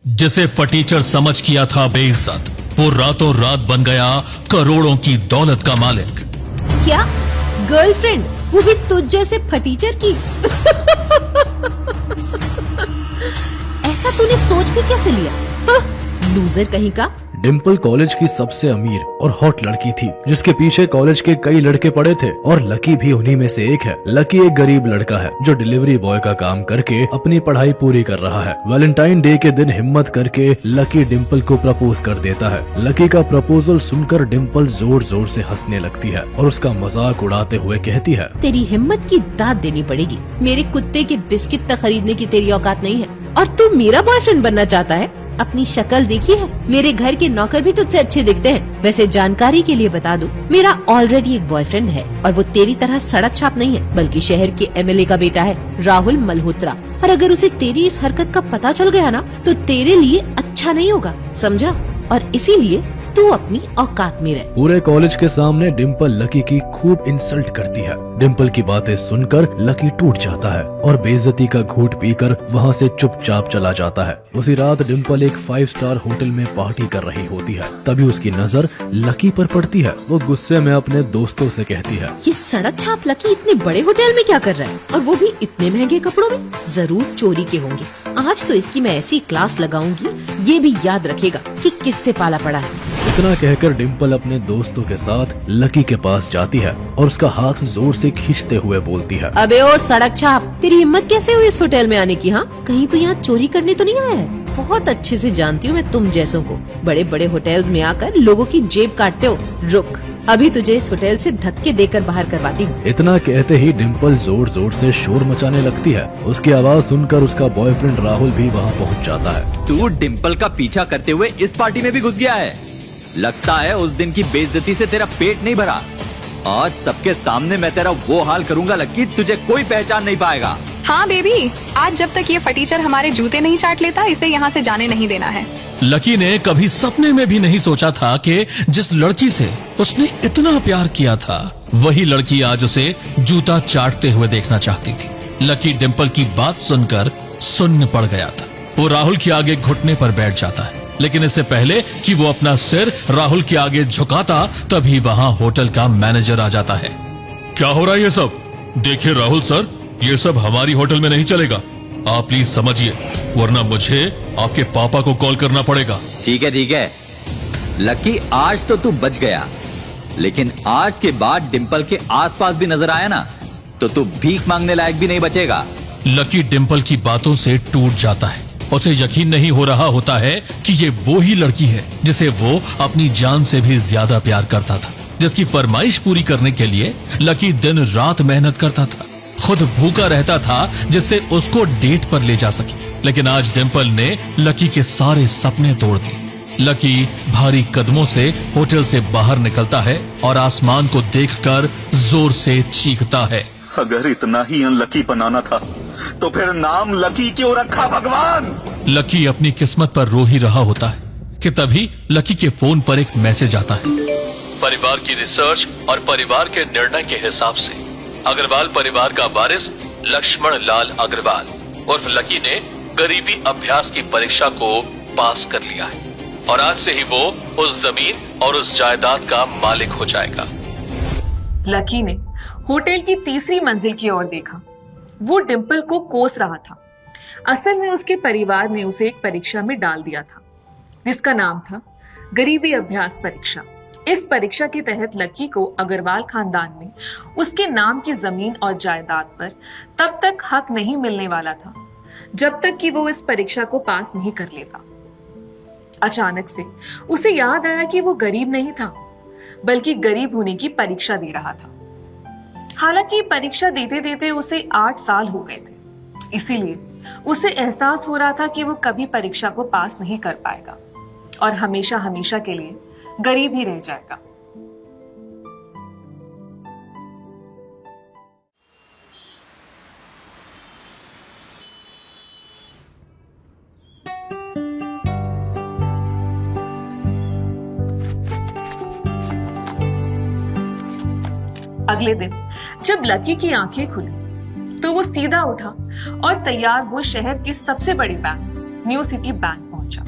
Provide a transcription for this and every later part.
जिसे फटीचर समझ किया था बेइज्जत, वो रातों रात बन गया करोड़ों की दौलत का मालिक। क्या गर्लफ्रेंड, वो भी तुझ जैसे फटीचर की? ऐसा तूने सोच भी कैसे लिया? लूजर कहीं का। डिम्पल कॉलेज की सबसे अमीर और हॉट लड़की थी, जिसके पीछे कॉलेज के कई लड़के पड़े थे और लकी भी उन्हीं में से एक है। लकी एक गरीब लड़का है जो डिलीवरी बॉय का काम करके अपनी पढ़ाई पूरी कर रहा है। वैलेंटाइन डे के दिन हिम्मत करके लकी डिम्पल को प्रपोज कर देता है। लकी का प्रपोजल सुनकर डिम्पल जोर जोर से हंसने लगती है और उसका मजाक उड़ाते हुए कहती है, तेरी हिम्मत की दाद देनी पड़ेगी। मेरे कुत्ते के बिस्किट तक खरीदने की तेरी औकात नहीं है और तू मेरा बॉयफ्रेंड बनना चाहता है? अपनी शक्ल देखी है? मेरे घर के नौकर भी तुझसे अच्छे दिखते हैं। वैसे जानकारी के लिए बता दूं, मेरा ऑलरेडी एक बॉयफ्रेंड है और वो तेरी तरह सड़क छाप नहीं है, बल्कि शहर के एमएलए का बेटा है, राहुल मल्होत्रा। और अगर उसे तेरी इस हरकत का पता चल गया ना, तो तेरे लिए अच्छा नहीं होगा, समझा? और इसीलिए तू अपनी औकात में रह। पूरे कॉलेज के सामने डिम्पल लकी की खूब इंसल्ट करती है। डिम्पल की बातें सुनकर लकी टूट जाता है और बेइज्जती का घूंट पीकर वहाँ से चुपचाप चला जाता है। उसी रात डिम्पल एक 5 स्टार होटल में पार्टी कर रही होती है। तभी उसकी नजर लकी पर पड़ती है। वो गुस्से में अपने दोस्तों से कहती है, ये सड़क छाप लकी इतने बड़े होटल में क्या कर रहा है, और वो भी इतने महंगे कपड़ों में? जरूर चोरी के होंगे। आज तो इसकी मैं ऐसी क्लास लगाऊंगी, ये भी याद रखेगा कि किससे पाला पड़ा है। इतना कहकर डिम्पल अपने दोस्तों के साथ लकी के पास जाती है और उसका हाथ जोर से खींचते हुए बोलती है, अबे ओ सड़क छाप, तेरी हिम्मत कैसे हुई इस होटल में आने की? हाँ, कहीं तो यहाँ चोरी करने तो नहीं आया है? बहुत अच्छे से जानती हूँ मैं तुम जैसों को, बड़े बड़े होटल्स में आकर लोगों की जेब काटते हो। रुक, अभी तुझे इस होटल से धक्के देकर बाहर करवाती हूँ। इतना कहते ही डिम्पल जोर जोर से शोर मचाने लगती है। उसकी आवाज सुनकर उसका बॉयफ्रेंड राहुल भी वहाँ पहुँच जाता है। तू डिम्पल का पीछा करते हुए इस पार्टी में भी घुस गया है। लगता है उस दिन की बेइज्जती से तेरा पेट नहीं भरा। आज सबके सामने मैं तेरा वो हाल करूंगा लक्की, तुझे कोई पहचान नहीं पाएगा। हाँ बेबी, आज जब तक ये फटीचर हमारे जूते नहीं चाट लेता, इसे यहाँ से जाने नहीं देना है। लकी ने कभी सपने में भी नहीं सोचा था कि जिस लड़की से उसने इतना प्यार किया था, वही लड़की आज उसे जूता चाटते हुए देखना चाहती थी। लकी डिम्पल की बात सुनकर सुन्न पड़ गया था। वो राहुल के आगे घुटने पर बैठ जाता है, लेकिन इससे पहले कि वो अपना सिर राहुल के आगे झुकाता, तभी वहां होटल का मैनेजर आ जाता है। क्या हो रहा है ये सब? देखिए राहुल सर, ये सब हमारी होटल में नहीं चलेगा। आप प्लीज समझिए, वरना मुझे आपके पापा को कॉल करना पड़ेगा। ठीक है लक्की, आज तो तू बच गया, लेकिन आज के बाद डिम्पल के आसपास भी नजर आया ना, तो तू भीख मांगने लायक भी नहीं बचेगा। लकी डिम्पल की बातों से टूट जाता है। उसे यकीन नहीं हो रहा होता है कि ये वो ही लड़की है जिसे वो अपनी जान से भी ज्यादा प्यार करता था, जिसकी फरमाइश पूरी करने के लिए लकी दिन रात मेहनत करता था, खुद भूखा रहता था जिससे उसको डेट पर ले जा सके। लेकिन आज डिम्पल ने लकी के सारे सपने तोड़ दिए। लकी भारी कदमों से होटल से बाहर निकलता है और आसमान को देखकर जोर से चीखता है, अगर इतना ही अनलकी बनाना था तो फिर नाम लकी क्यों रखा भगवान? लकी अपनी किस्मत पर रो ही रहा होता है कि तभी लकी के फोन पर एक मैसेज आता है। परिवार की रिसर्च और परिवार के निर्णय के हिसाब से अग्रवाल परिवार का वारिस लक्ष्मण लाल अग्रवाल उर्फ लकी ने गरीबी अभ्यास की परीक्षा को पास कर लिया है और आज से ही वो उस जमीन और उस जायदाद का मालिक हो जाएगा। लकी ने होटल की तीसरी मंजिल की ओर देखा। वो डिम्पल को कोस रहा था। असल में उसके परिवार ने उसे एक परीक्षा में डाल दिया था, जिसका नाम था गरीबी अभ्यास परीक्षा। इस परीक्षा के तहत लकी को अग्रवाल खानदान में उसके नाम की जमीन और जायदाद पर तब तक हक नहीं मिलने वाला था जब तक कि वो इस परीक्षा को पास नहीं कर लेता। अचानक से उसे याद आया कि वो गरीब नहीं था, बल्कि गरीब होने की परीक्षा दे रहा था। हालांकि परीक्षा देते देते उसे 8 साल हो गए थे, इसीलिए उसे एहसास हो रहा था कि वो कभी परीक्षा को पास नहीं कर पाएगा और हमेशा हमेशा के लिए गरीब ही रह जाएगा। अगले दिन जब लकी की आंखें खुली तो वो सीधा उठा और तैयार हो शहर के सबसे बड़े बैंक न्यू सिटी बैंक पहुंचा।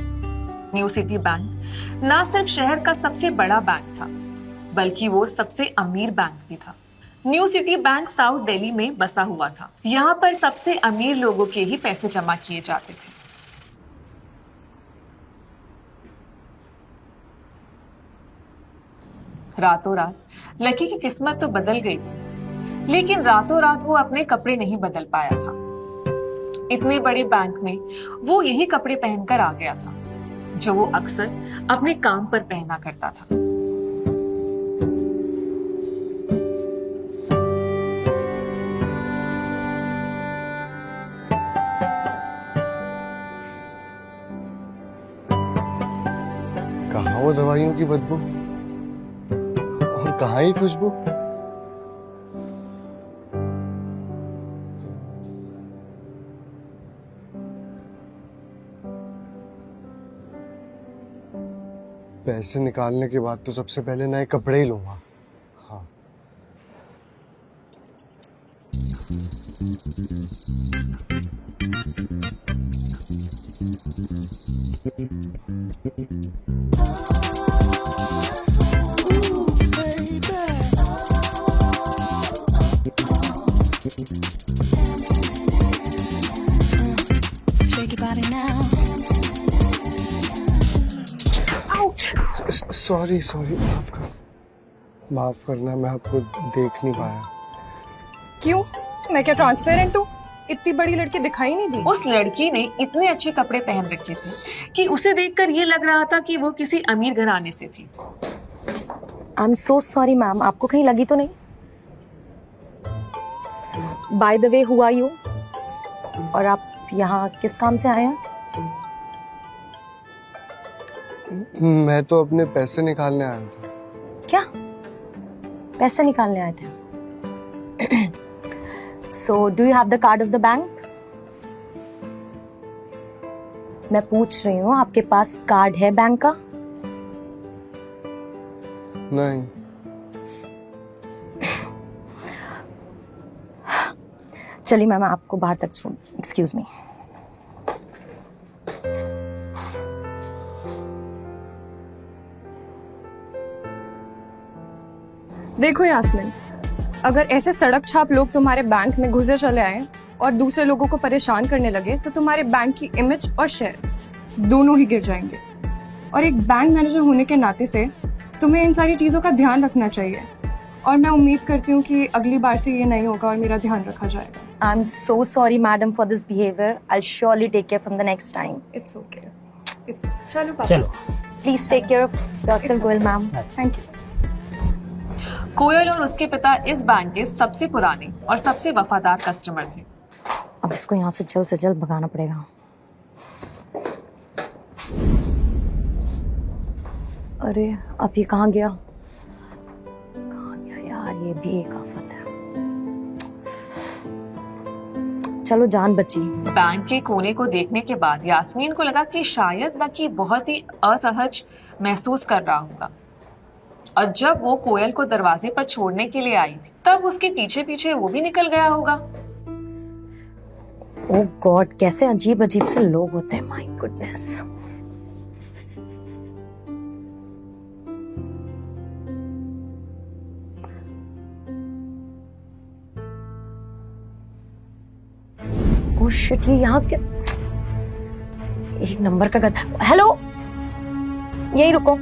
न्यू सिटी बैंक ना सिर्फ शहर का सबसे बड़ा बैंक था, बल्कि वो सबसे अमीर बैंक भी था। New city bank south Delhi में बसा हुआ था। यहाँ पर सबसे अमीर लोगों के ही पैसे जमा किए जाते थे। रातों रात लकी की किस्मत तो बदल गई थी, लेकिन रातों रात वो अपने कपड़े नहीं बदल पाया था। इतने बड़े बैंक में वो यही कपड़े पहनकर आ गया था जो वो अक्सर अपने काम पर पहना करता था। कहाँ वो दवाइयों की बदबू और कहाँ ही खुशबू। पैसे निकालने के बाद तो सबसे पहले नए कपड़े ही लूंगा। हाँ, सॉरी सॉरी, माफ करना, मैं आपको देख नहीं पाया। क्यों? मैं क्या ट्रांसपेरेंट हूँ? इतनी बड़ी लड़की दिखाई नहीं दी? उस लड़की ने इतने अच्छे कपड़े पहन रखे थे कि उसे देखकर ये लग रहा था कि वो किसी अमीर घराने से थी। I am so sorry ma'am, आपको कहीं लगी तो नहीं? By the way, who are you? और आप यहाँ किस काम से आए हैं? मैं तो अपने पैसे निकालने आया था। क्या पैसे निकालने आए थे? So do you have the card of the bank? मैं पूछ रही हूँ, आपके पास कार्ड है बैंक का? नहीं। चलिए मैम, आपको बाहर तक छोड़। Excuse me. देखो यास्मीन, अगर ऐसे सड़क छाप लोग तुम्हारे बैंक में घुसे चले आए और दूसरे लोगों को परेशान करने लगे तो तुम्हारे बैंक की इमेज और शेयर दोनों ही गिर जाएंगे। और एक बैंक मैनेजर होने के नाते से तुम्हें इन सारी चीज़ों का ध्यान रखना चाहिए। और मैं उम्मीद करती हूँ कि अगली बार से ये नहीं होगा और मेरा ध्यान रखा जाएगा। I am so sorry madam for this behaviour. I surely take care from the next time. It's okay. चलो पापा। चलो, please take care of yourself Goyal ma'am. Thank you. Koyal और उसके पिता इस बैंक के सबसे पुराने और सबसे वफादार कस्टमर थे। अब इसको यहाँ से जल्द भगाना पड़ेगा। अरे अब ये कहाँ गया यार? ये भी एक आफत है। चलो जान बची। बैंक के कोने को देखने के बाद यास्मीन को लगा कि शायद लकी बहुत ही असहज महसूस कर रहा होगा। और जब वो कोयल को दरवाजे पर छोड़ने के लिए आई थी, तब उसके पीछे पीछे वो भी निकल गया होगा। ओह गॉड, कैसे अजीब अजीब से लोग होते हैं। My goodness. ओह शिट, ये यहाँ क्या? एक नंबर का गधा। हेलो, यही रुको।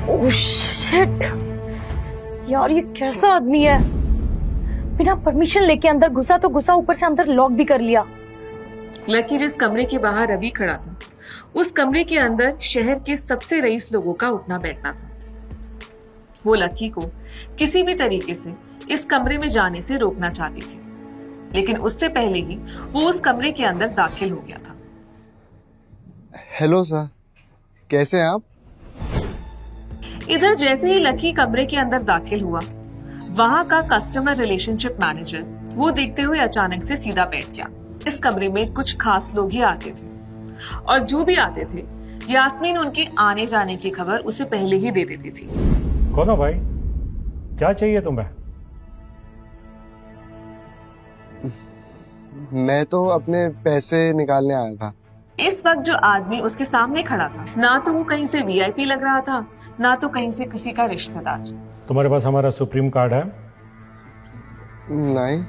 ओह शिट यार, ये कैसा आदमी है? बिना परमिशन लेके अंदर घुसा तो घुसा, ऊपर से अंदर लॉक भी कर लिया। लकी जिस कमरे के बाहर रवि खड़ा था, उस कमरे के अंदर शहर के सबसे रईस लोगों का उठना बैठना था। वो लकी को किसी भी तरीके से इस कमरे में जाने से रोकना चाहती थी, लेकिन उससे पहले ही वो उस कमरे के अंदर दाखिल हो गया था। हेलो सर, कैसे हैं आप? इधर जैसे ही लकी कमरे के अंदर दाखिल हुआ, वहां का कस्टमर रिलेशनशिप मैनेजर वो देखते हुए अचानक से सीधा बैठ गया। इस कमरे में कुछ खास लोग ही आते थे, और जो भी आते थे यास्मीन उनके आने जाने की खबर उसे पहले ही दे देती थी। कौन हो भाई? क्या चाहिए तुम्हें? मैं तो अपने पैसे निकालने आया था। इस वक्त जो आदमी उसके सामने खड़ा था, ना तो वो कहीं से वीआईपी लग रहा था, ना तो कहीं से किसी का रिश्तेदार। तुम्हारे पास हमारा सुप्रीम कार्ड है? नहीं।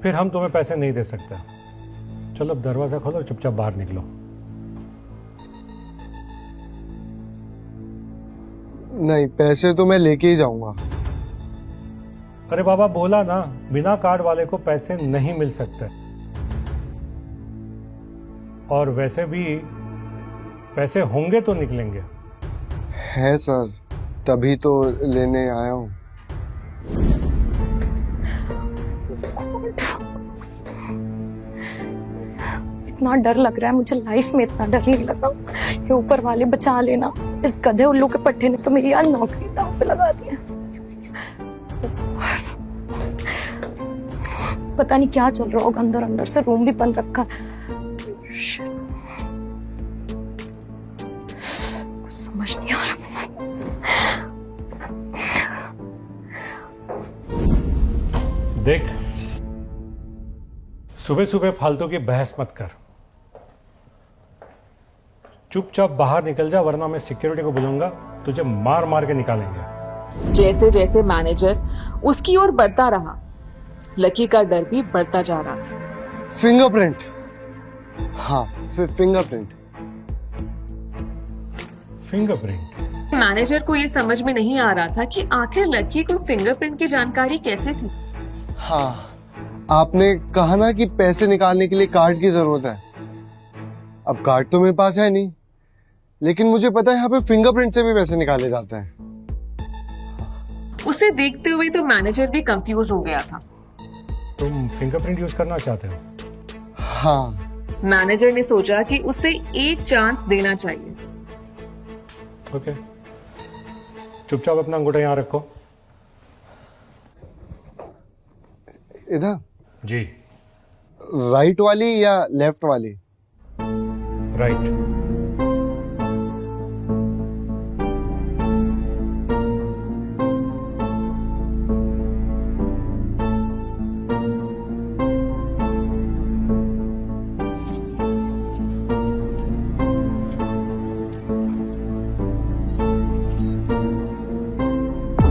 फिर हम तुम्हें पैसे नहीं दे सकते। चलो अब दरवाजा खोलो, चुपचाप बाहर निकलो। नहीं, पैसे तो मैं लेके ही जाऊंगा। अरे बाबा, बोला ना, बिना कार्ड वाले को पैसे नहीं मिल सकते। और वैसे भी पैसे होंगे तो निकलेंगे। है सर, तभी तो लेने आया हूँ। इतना डर लग रहा है मुझे, लाइफ में इतना डर नहीं लगा। ये ऊपर वाले बचा लेना, इस गधे उल्लू के पट्टे ने तो मेरी यार नौकरी दांव पे लगा दी है। पता नहीं क्या चल रहा होगा अंदर, अंदर से रूम भी बंद रखा है। Shit. कुछ समझ नहीं आ रहा। देख, सुबह सुबह फालतू की बहस मत कर। चुपचाप बाहर निकल जा, वरना मैं सिक्योरिटी को बुलाऊंगा, तुझे मार मार के निकालेंगे। जैसे जैसे मैनेजर उसकी ओर बढ़ता रहा, लकी का डर भी बढ़ता जा रहा था। फिंगरप्रिंट। हाँ, फिंगरप्रिंट। फिंगरप्रिंट? मैनेजर को ये समझ में नहीं आ रहा था कि आखिर लकी को फिंगरप्रिंट की जानकारी कैसे थी। हाँ, आपने कहा ना कि पैसे निकालने के लिए कार्ड की जरूरत है। अब कार्ड तो मेरे पास है नहीं, लेकिन मुझे पता है यहाँ पे फिंगरप्रिंट से भी पैसे निकाले जाते हैं। उसे देखते हुए तो मैनेजर भी कंफ्यूज हो गया था। तुम फिंगरप्रिंट यूज करना चाहते हो? हाँ। मैनेजर ने सोचा कि उसे एक चांस देना चाहिए। ओके, चुपचाप अपना अंगूठा यहाँ रखो। इधर? जी। राइट वाली या लेफ्ट वाली? राइट।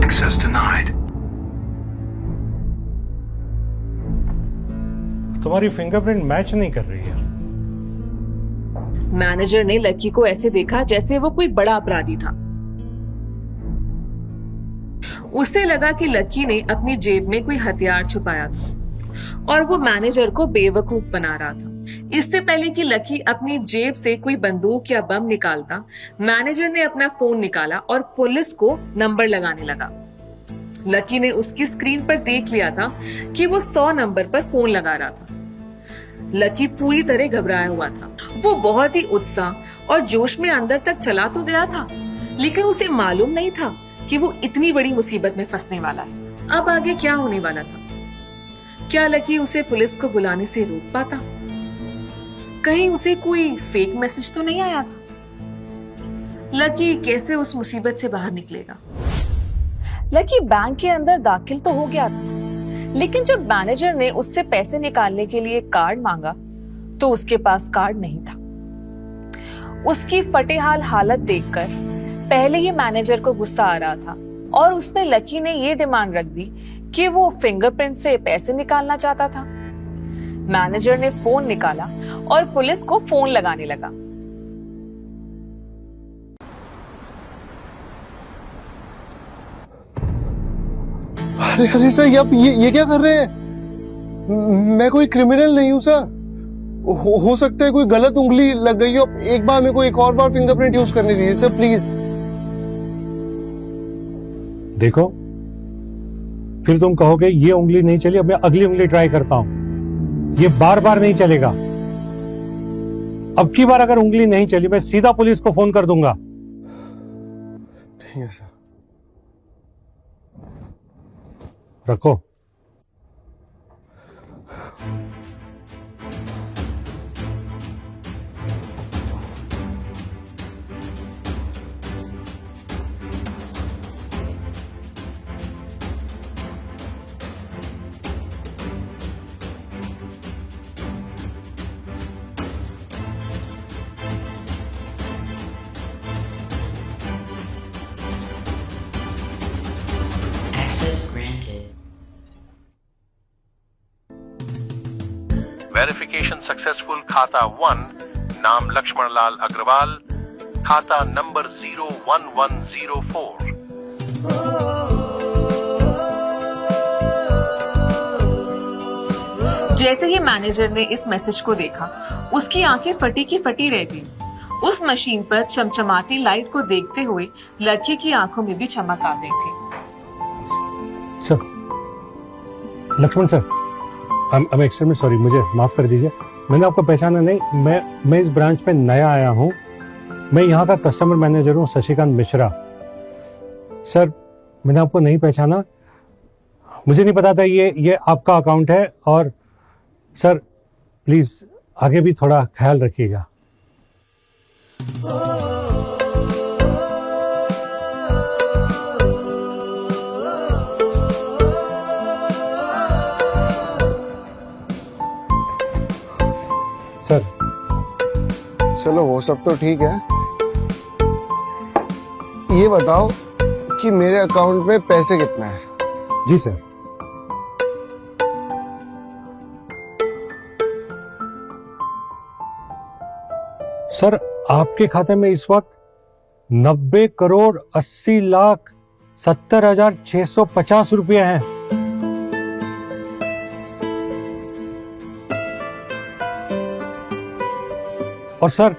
Access denied. तुम्हारी फिंगरप्रिंट मैच नहीं कर रही है। मैनेजर ने लकी को ऐसे देखा जैसे वो कोई बड़ा अपराधी था। उसे लगा कि लकी ने अपनी जेब में कोई हथियार छुपाया था और वो मैनेजर को बेवकूफ बना रहा था। इससे पहले कि लकी अपनी जेब से कोई बंदूक या बम निकालता, मैनेजर ने अपना फोन निकाला और पुलिस को नंबर लगाने लगा। लकी ने उसकी स्क्रीन पर देख लिया था कि वो 100 नंबर पर फोन लगा रहा था। लकी पूरी तरह घबराया हुआ था। वो बहुत ही उत्साह और जोश में अंदर तक चला तो गया था, लेकिन उसे मालूम नहीं था कि वो इतनी बड़ी मुसीबत में फंसने वाला है। अब आगे क्या होने वाला था? क्या लकी उसे पुलिस को बुलाने से रोक पाता? कहीं उसे कोई फेक मैसेज तो नहीं आया था? लकी कैसे उस मुसीबत से बाहर निकलेगा? लकी बैंक के अंदर दाखिल तो हो गया था, लेकिन जब मैनेजर ने उससे पैसे निकालने के लिए कार्ड मांगा तो उसके पास कार्ड नहीं था। उसकी फटेहाल हालत देखकर पहले ही मैनेजर को गुस्सा आ रहा था और उसमें लकी ने ये डिमांड रख दी कि वो फिंगरप्रिंट से पैसे निकालना चाहता था। मैनेजर ने फोन निकाला और पुलिस को फोन लगाने लगा। अरे अरे सर, आप ये क्या कर रहे हैं? मैं कोई क्रिमिनल नहीं हूं सर। हो सकता है कोई गलत उंगली लग गई हो। एक बार मेरे को एक और बार फिंगरप्रिंट यूज करने दीजिए सर, प्लीज। देखो, फिर तुम कहोगे ये उंगली नहीं चली, अब मैं अगली उंगली ट्राई करता हूं। ये बार बार नहीं चलेगा। अब की बार अगर उंगली नहीं चली, मैं सीधा पुलिस को फोन कर दूंगा। ठीक है सर। रखो। वेरिफिकेशन सक्सेसफुल खाता 1, नाम लक्ष्मण लाल अग्रवाल, खाता नंबर 01104। जैसे ही मैनेजर ने इस मैसेज को देखा, उसकी आंखें फटी की फटी रह गई। उस मशीन पर चमचमाती लाइट को देखते हुए लकी की आंखों में भी चमक आ गई थी। Sir, Lakshman sir, I am extremely sorry, मुझे माफ कर दीजिए। मैंने आपको पहचाना नहीं। मैं इस ब्रांच में नया आया हूँ। मैं यहाँ का कस्टमर मैनेजर हूँ, शशिकांत मिश्रा। सर, मैंने आपको नहीं पहचाना। मुझे नहीं पता था ये आपका अकाउंट है। और सर, प्लीज आगे भी थोड़ा ख्याल रखिएगा। सर, चलो वो सब तो ठीक है, ये बताओ कि मेरे अकाउंट में पैसे कितने हैं? जी सर। सर, आपके खाते में इस वक्त 90,80,70,650 रुपये हैं। और सर,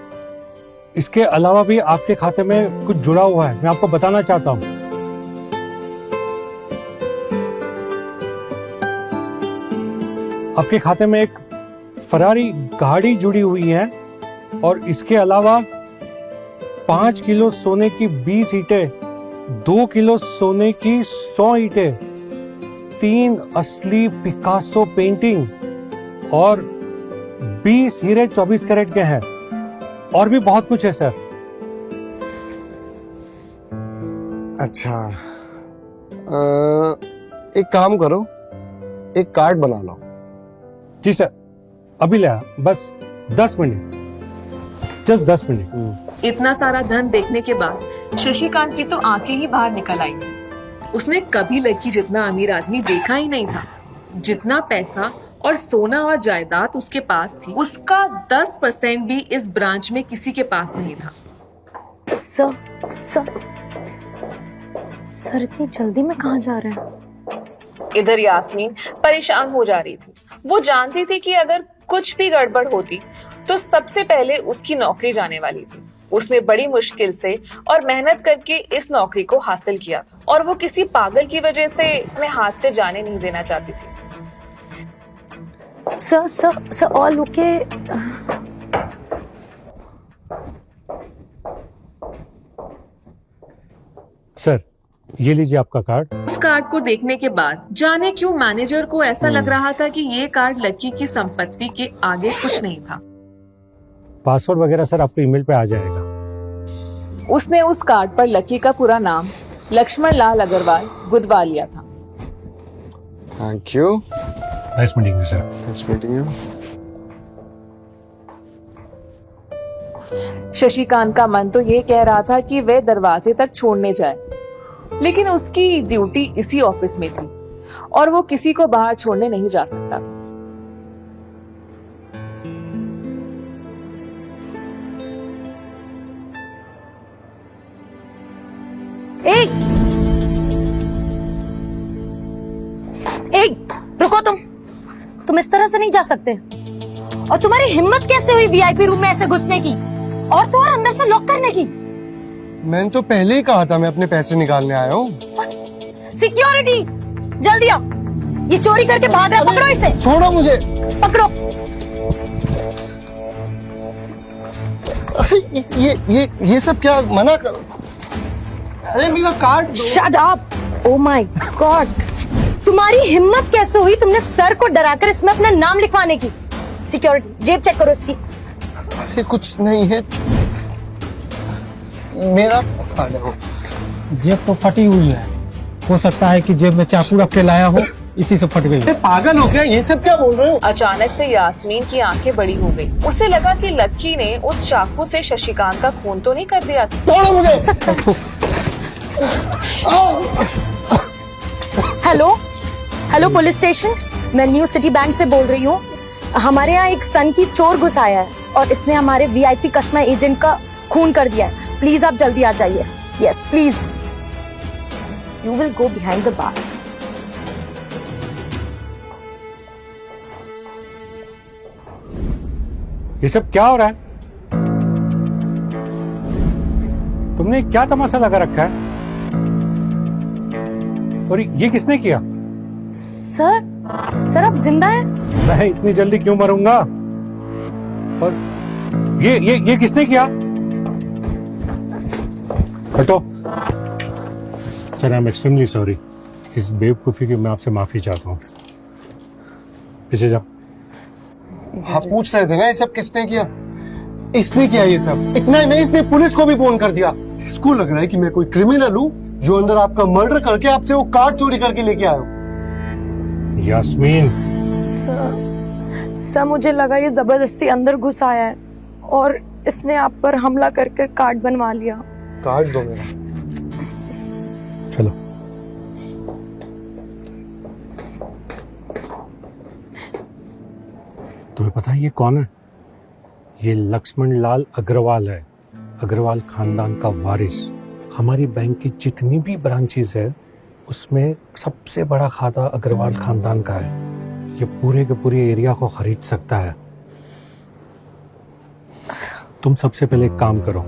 इसके अलावा भी आपके खाते में कुछ जुड़ा हुआ है, मैं आपको बताना चाहता हूं। आपके खाते में एक फरारी गाड़ी जुड़ी हुई है और इसके अलावा 5 किलो सोने की 20 ईंटें, 2 किलो सोने की 100 ईंटें, 3 असली पिकासो पेंटिंग और 20 हीरे 24 कैरेट के हैं। और भी बहुत कुछ है सर। अच्छा, एक काम करो, एक कार्ड बना लो। जी सर, अभी ले आया, बस 10 मिनट, जस्ट 10 मिनट। इतना सारा धन देखने के बाद शशिकांत की तो आंखें ही बाहर निकल आई थी। उसने कभी लकी जितना अमीर आदमी देखा ही नहीं था। जितना पैसा और सोना और जायदाद उसके पास थी, उसका 10% भी इस ब्रांच में किसी के पास नहीं था। सर इतनी जल्दी में कहाँ जा रहे हैं? इधर यास्मीन परेशान हो जा रही थी। वो जानती थी कि अगर कुछ भी गड़बड़ होती तो सबसे पहले उसकी नौकरी जाने वाली थी। उसने बड़ी मुश्किल से और मेहनत करके इस नौकरी को हासिल किया था और वो किसी पागल की वजह से अपने हाथ से जाने नहीं देना चाहती थी। Sir all okay? सर, ये लीजिए आपका कार्ड। उस कार्ड को देखने के बाद जाने क्यों मैनेजर को ऐसा लग रहा था कि ये कार्ड लकी की संपत्ति के आगे कुछ नहीं था। पासवर्ड वगैरह सर आपको ईमेल पे आ जाएगा। उसने उस कार्ड पर लकी का पूरा नाम लक्ष्मण लाल अग्रवाल गुदवा लिया था। Thank you. Nice meeting you sir. Nice meeting you. Shashikant का मन तो ये कह रहा था कि वह दरवाजे तक छोड़ने जाए, लेकिन उसकी ड्यूटी इसी ऑफिस में थी और वो किसी को बाहर छोड़ने नहीं जा सकता था। रुको, तुम इस तरह से नहीं जा सकते। और तुम्हारी हिम्मत कैसे हुई वीआईपी रूम में ऐसे घुसने की और तो और अंदर से लॉक करने की? मैंने तो पहले ही कहा था मैं अपने पैसे निकालने आया हूँ। सिक्योरिटी, जल्दी आओ, ये चोरी करके भाग रहा, पकड़ो इसे। छोड़ो मुझे। पकड़ो। अरे ये सब क्या, मना करो। अरे मेरा card. Shut up. Oh my God, तुम्हारी हिम्मत कैसे हुई तुमने सर को डराकर इसमें अपना नाम लिखवाने की? सिक्योरिटी, जेब चेक करो इसकी। अरे कुछ नहीं है, मेरा कार्ड है वो। जेब तो फटी हुई है, हो सकता है कि जेब में चाकू रख के लाया हो, इसी से फट गई। पागल हो गया, ये सब क्या बोल रहे हो? अचानक से यास्मीन की आंखें बड़ी हो गई। उसे लगा कि लक्की ने उस चाकू से शशिकांत का खून तो नहीं कर दिया था। छोड़ो मुझे। हेलो पुलिस स्टेशन, मैं न्यू सिटी बैंक से बोल रही हूँ। हमारे यहाँ एक सन की चोर घुस आया है और इसने हमारे वीआईपी कस्टमर एजेंट का खून कर दिया है। प्लीज आप जल्दी आ जाइए। Yes please, you will go behind the bar. ये सब क्या हो रहा है? तुमने क्या तमाशा लगा रखा है? और ये किसने किया? सर आप जिंदा हैं? मैं इतनी जल्दी क्यों मरूंगा? और ये किसने किया? हटो। Sir I am extremely sorry. इस बेवकूफी की मैं आपसे माफी चाहता हूँ। पीछे जाओ। हाँ, पूछ रहे थे ना ये सब किसने किया? इसने किया ये सब। इतना ही नहीं, इसने पुलिस को भी फोन कर दिया। इसको लग रहा है कि मैं कोई क्रिमिनल हूँ जो अंदर आपका मर्डर करके आपसे वो कार्ड चोरी करके लेके आया हूँ। यास्मीन। सर मुझे लगा ये जबरदस्ती अंदर घुस आया है और इसने आप पर हमला करके कार्ड बनवा लिया। कार्ड दो मेरा। चलो। तुम्हें पता है ये कौन है? ये लक्ष्मण लाल अग्रवाल है, अग्रवाल खानदान का वारिस। हमारी बैंक की जितनी भी ब्रांचेस है उसमें सबसे बड़ा खाता अग्रवाल खानदान का है। ये पूरे के पूरे एरिया को खरीद सकता है। तुम सबसे पहले एक काम करो,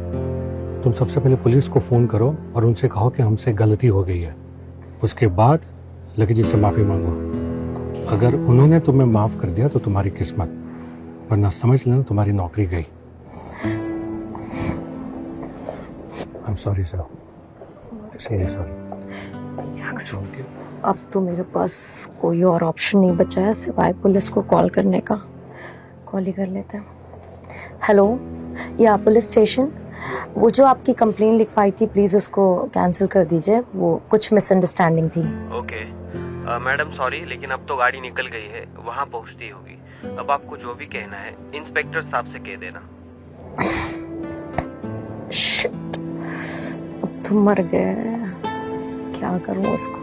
तुम सबसे पहले पुलिस को फोन करो और उनसे कहो कि हमसे गलती हो गई है। उसके बाद लकी जी से माफी मांगो। अगर उन्होंने तुम्हें माफ कर दिया तो तुम्हारी किस्मत, वरना समझ लेना तुम्हारी नौकरी गई। I am sorry sir, sorry. अब तो मेरे पास कोई और ऑप्शन नहीं बचा है सिवाय पुलिस को कॉल करने का। कॉल ही कर लेते हैं। हेलो, या पुलिस स्टेशन। वो जो आपकी कंप्लेन लिखवाई थी प्लीज उसको कैंसिल कर दीजिए, वो कुछ मिसअंडरस्टैंडिंग थी। ओके मैडम, सॉरी लेकिन अब तो गाड़ी निकल गई है, वहाँ पहुँचती होगी। अब आपको जो भी कहना है इंस्पेक्टर साहब से कह देना। शिट, अब तो मर गए। क्या करूं उसको?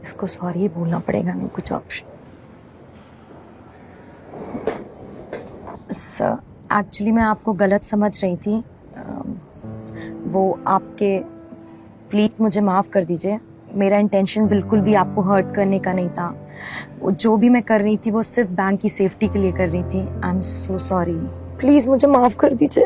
इसको सॉरी बोलना पड़ेगा, नहीं कुछ ऑप्शन। सर एक्चुअली मैं आपको गलत समझ रही थी। वो आपके, प्लीज मुझे माफ कर दीजिए। मेरा इंटेंशन बिल्कुल भी आपको हर्ट करने का नहीं था। वो जो भी मैं कर रही थी वो सिर्फ बैंक की सेफ्टी के लिए कर रही थी। I am so sorry, please मुझे माफ कर दीजिए।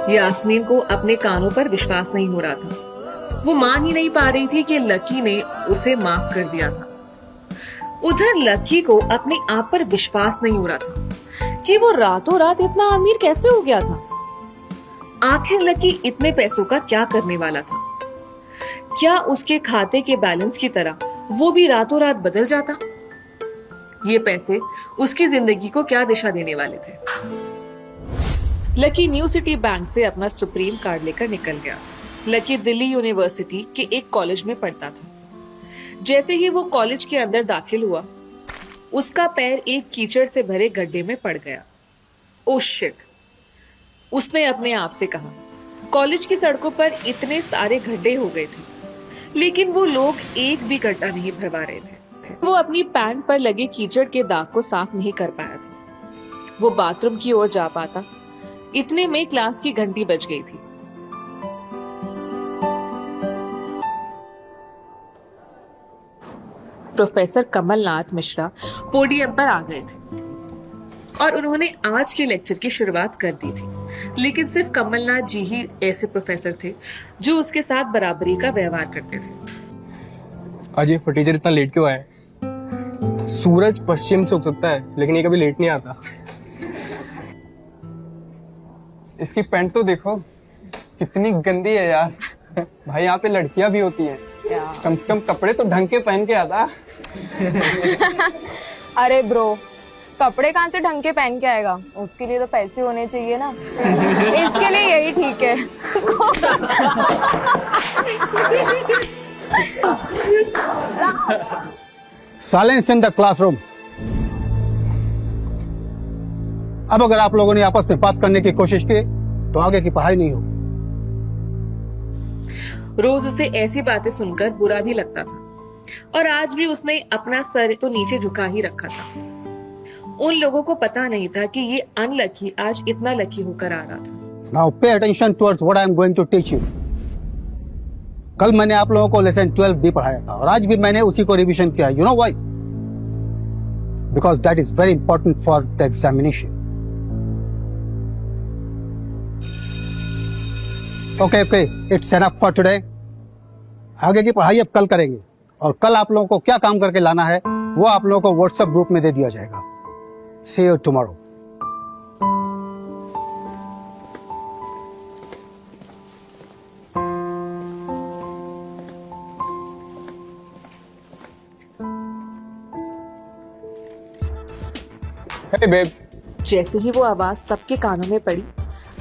यास्मीन को अपने कानों पर विश्वास नहीं हो रहा था। वो मान ही नहीं पा रही थी कि लकी ने उसे माफ कर दिया था। उधर लकी को अपने आप पर विश्वास नहीं हो रहा था कि वो रातों रात इतना अमीर कैसे हो गया था। आखिर लकी इतने पैसों का क्या करने वाला था? क्या उसके खाते के बैलेंस की तरह वो भी रातों रात बदल जाता? ये पैसे उसकी जिंदगी को क्या दिशा देने वाले थे? लकी न्यू सिटी बैंक से अपना सुप्रीम कार्ड लेकर निकल गया। लकी दिल्ली यूनिवर्सिटी के एक कॉलेज में पढ़ता था। जैसे ही वो कॉलेज के अंदर दाखिल हुआ, उसका पैर एक कीचड़ से भरे गड्ढे में पड़ गया। ओह शिट, उसने अपने आप से कहा। कॉलेज की सड़कों पर इतने सारे गड्ढे हो गए थे, लेकिन वो लोग एक भी गड्ढा नहीं भरवा रहे थे। वो अपनी पैंट पर लगे कीचड़ के दाग को साफ नहीं कर पाया था। वो बाथरूम की ओर जा पाता, इतने में क्लास की घंटी बज गई थी। प्रोफेसर कमलनाथ मिश्रा पोडियम पर आ गए थे और उन्होंने आज के लेक्चर की शुरुआत कर दी थी। लेकिन सिर्फ कमलनाथ जी ही ऐसे प्रोफेसर थे जो उसके साथ बराबरी का व्यवहार करते थे। आज ये फटीचर इतना लेट क्यों आया? सूरज पश्चिम से उग सकता है लेकिन ये कभी लेट नहीं आता। इसकी पैंट तो देखो कितनी गंदी है यार। भाई यहाँ पे लड़कियां भी होती हैं, कम से कम कपड़े तो ढंग के पहन के आता। अरे ब्रो, कपड़े कहाँ से ढंग के पहन के आएगा? उसके लिए तो पैसे होने चाहिए ना। इसके लिए यही ठीक है। Silence in the classroom. अब अगर आप लोगों ने आपस में बात करने की कोशिश की तो आगे की पढ़ाई नहीं होगी। रोज उसे ऐसी बातें सुनकर बुरा भी लगता था और आज भी उसने अपना सर तो नीचे झुका ही रखा था। उन लोगों को पता नहीं था कि ये अनलकी आज इतना लकी होकर आ रहा था। Now pay attention towards what I am going to teach you. कल मैंने आप लोगों को लेसन 12 भी पढ़ाया था और आज भी मैंने उसी को रिवीजन किया। You know why? Because that is very important for the examination. Okay, it's enough for today. आगे की पढ़ाई अब कल करेंगे और कल आप लोगों को क्या काम करके लाना है वो आप लोगों को व्हाट्सएप ग्रुप में दे दिया जाएगा। See you tomorrow. Hey babes. जैसे ही वो आवाज सबके कानों में पड़ी,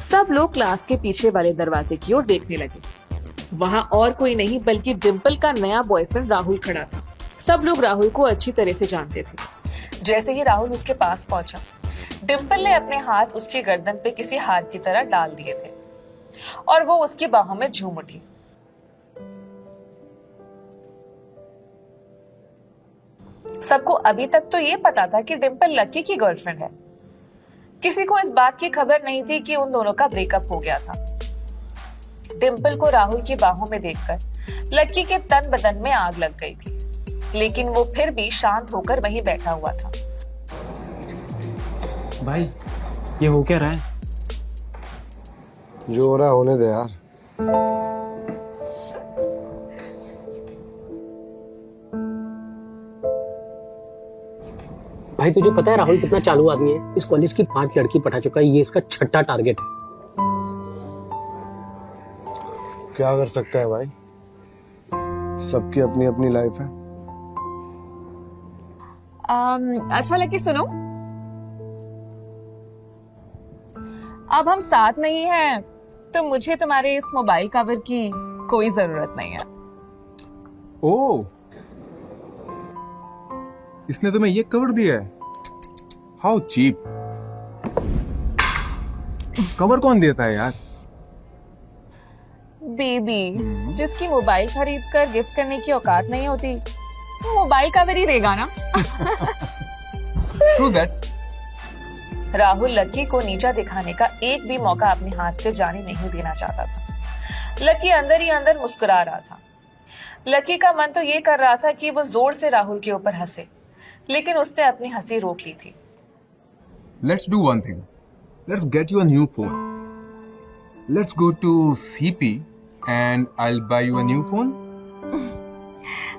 सब लोग क्लास के पीछे वाले दरवाजे की ओर देखने लगे। वहां और कोई नहीं बल्कि डिम्पल का नया बॉयफ्रेंड राहुल खड़ा था। सब लोग राहुल को अच्छी तरह से जानते थे। जैसे ही राहुल उसके पास पहुंचा, डिम्पल ने अपने हाथ उसकी गर्दन पे किसी हार की तरह डाल दिए थे और वो उसकी बाहों में झूम उठी। सबको अभी तक तो ये पता था कि डिम्पल लकी की गर्लफ्रेंड है। किसी को इस बात की खबर नहीं थी कि उन दोनों का ब्रेकअप हो गया था। डिम्पल को राहुल की बाहों में देखकर लकी के तन बदन में आग लग गई थी, लेकिन वो फिर भी शांत होकर वहीं बैठा हुआ था। भाई ये हो क्या रहा है? जो हो रहा है होने दे यार। भाई तुझे पता है राहुल कितना चालू आदमी है? इस कॉलेज की 5 लड़की पटा चुका है, ये इसका 6ठा टारगेट है। क्या कर सकता है भाई, सबकी अपनी अपनी लाइफ है। अच्छा लकी सुनो, अब हम साथ नहीं हैं तो मुझे तुम्हारे इस मोबाइल कवर की कोई जरूरत नहीं है। ओह, इसने तुम्हें ये कवर दिया है? How cheap. कवर कौन देता है यार? बेबी, जिसकी मोबाइल खरीद कर गिफ्ट करने की औकात नहीं होती, वो मोबाइल कवर ही देगा ना। True that. राहुल लकी को नीचा दिखाने का एक भी मौका अपने हाथ से जाने नहीं देना चाहता था। लकी अंदर ही अंदर मुस्कुरा रहा था। लकी का मन तो ये कर रहा था कि वो जोर से राहुल के ऊपर हंसे, लेकिन उसने अपनी हंसी रोक ली थी। Let's do one thing. Let's get you a new phone. Let's go to CP and I'll buy you a new phone.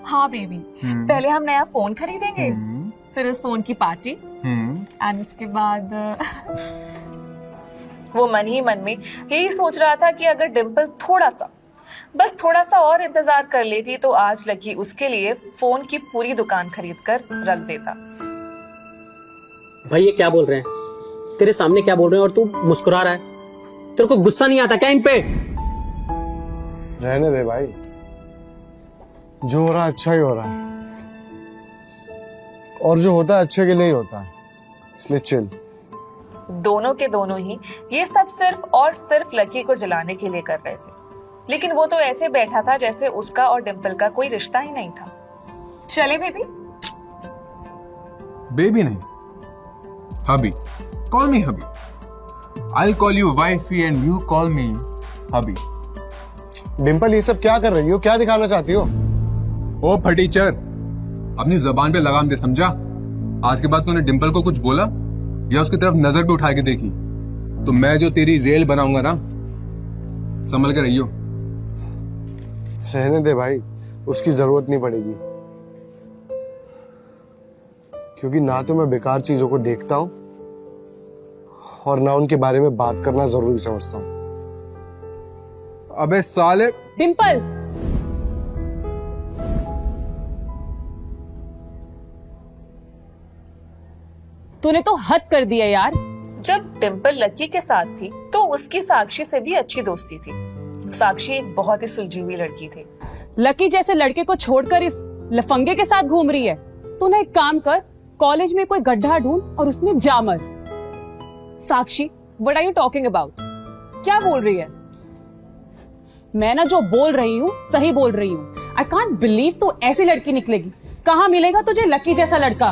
हाँ बेबी, पहले हम नया फोन खरीदेंगे, फिर उस फोन की पार्टी, एंड उसके बाद वो मन ही मन में यही सोच रहा था कि अगर डिम्पल बस थोड़ा सा और इंतजार कर लेती तो आज लकी उसके लिए फोन की पूरी दुकान खरीद कर रख देता। भाई ये क्या बोल रहे हैं? तेरे सामने क्या बोल रहे हैं और तू मुस्कुरा रहा है? तेरे को गुस्सा नहीं आता क्या इन पे? रहने दे भाई, जो हो रहा है अच्छा ही हो रहा है और जो होता है अच्छे के लिए ही होता है, इसलिए चिल। दोनों के दोनों ही ये सब सिर्फ और सिर्फ लकी को जलाने के लिए कर रहे थे, लेकिन वो तो ऐसे बैठा था जैसे उसका और डिम्पल का कोई रिश्ता ही नहीं था। चले बेबी? बेबी नहीं, हबी। Call me hubby. I'll call you wifey and you call me हबी। डिम्पल ये सब क्या कर रही हो? क्या दिखाना चाहती हो? ओ फटीचर, अपनी जबान पे लगाम दे, समझा? आज के बाद तूने डिम्पल को कुछ बोला या उसकी तरफ नजर भी उठा के देखी तो मैं जो तेरी रेल बनाऊंगा ना, संभल के रहियो। रहने दे भाई, उसकी जरूरत नहीं पड़ेगी, क्योंकि ना तो मैं बेकार चीजों को देखता हूं और ना उनके बारे में बात करना जरूरी समझता हूं। अबे साले डिम्पल, तूने तो हद कर दिया यार। जब डिम्पल लकी के साथ थी तो उसकी साक्षी से भी अच्छी दोस्ती थी। साक्षी एक बहुत ही सुलझी हुई लड़की थी। लकी जैसे लड़के को छोड़कर इस लफंगे के साथ घूम रही है। तूने एक काम कर, कॉलेज में कोई गड्ढा ढूंढ और उसमें जा मर। Sakshi, what are you talking about? क्या बोल रही है? मैं ना जो बोल रही हूँ सही बोल रही हूँ। आई कांट बिलीव तू ऐसी लड़की निकलेगी। कहाँ मिलेगा तुझे लकी जैसा लड़का?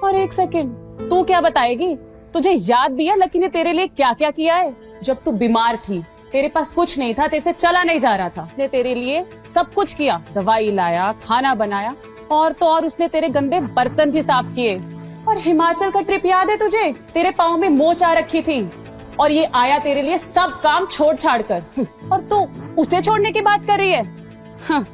और एक सेकंड, तू क्या बताएगी? तुझे याद भी है लकी ने तेरे लिए क्या क्या किया है? जब तू बीमार थी, तेरे पास कुछ नहीं था, तेरे से चला नहीं जा रहा था, उसने तेरे लिए सब कुछ किया, दवाई लाया, खाना बनाया, और तो और उसने तेरे गंदे बर्तन भी साफ किए। और हिमाचल का ट्रिप याद है तुझे? तेरे पाँव में मोच आ रखी थी और ये आया तेरे लिए सब काम छोड़ छाड़ कर, और तू उसे छोड़ने की बात कर रही है। हाँ।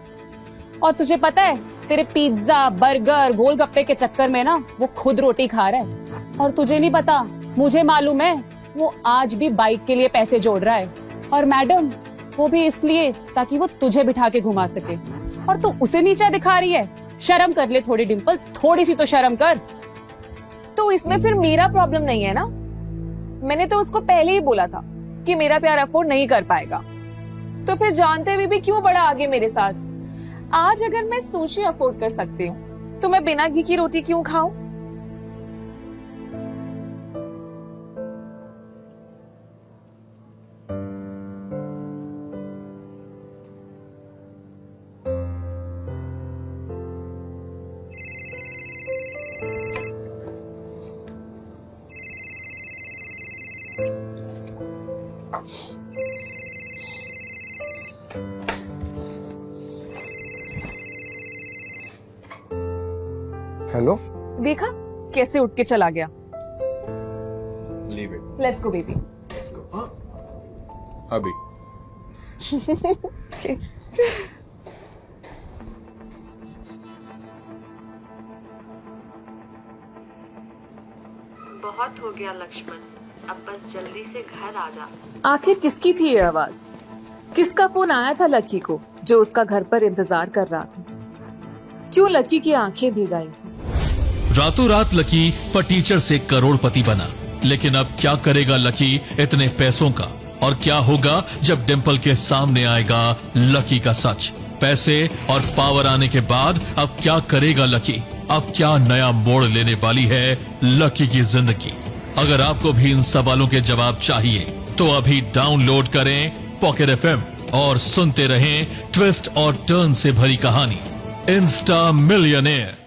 और तुझे पता है तेरे पिज्जा, बर्गर, गोलगप्पे के चक्कर में ना वो खुद रोटी खा रहा है। और तुझे नहीं पता, मुझे मालूम है, वो आज भी बाइक के लिए पैसे जोड़ रहा है। और मैडम, वो भी इसलिए ताकि वो तुझे बिठा के घुमा सके, और तू उसे नीचा दिखा रही है। शर्म कर ले थोड़ी डिंपल, थोड़ी सी तो शर्म कर। तो इसमें फिर मेरा प्रॉब्लम नहीं है ना? मैंने तो उसको पहले ही बोला था कि मेरा प्यार अफोर्ड नहीं कर पाएगा, तो फिर जानते हुए भी क्यों बढ़ा आगे मेरे साथ? आज अगर मैं सुशी अफोर्ड कर सकती हूँ तो मैं बिना घी की रोटी क्यों खाऊं? हेलो, देखा कैसे उठ के चला गया। Leave it. Let's go baby. अभी बहुत हो गया लक्ष्मण, अब बस जल्दी से घर आ जा। आखिर किसकी थी ये आवाज? किसका फोन आया था लकी को जो उसका घर पर इंतजार कर रहा था? क्यों लकी की आंखें भीग आई थी? रातों रात लकी फटीचर से करोड़पति बना, लेकिन अब क्या करेगा लकी इतने पैसों का? और क्या होगा जब डिंपल के सामने आएगा लकी का सच? पैसे और पावर आने के बाद अब क्या करेगा लकी? अब क्या नया मोड़ लेने वाली है लकी की जिंदगी? अगर आपको भी इन सवालों के जवाब चाहिए तो अभी डाउनलोड करें पॉकेट FM और सुनते रहें ट्विस्ट और टर्न से भरी कहानी इंस्टा मिलियनेयर।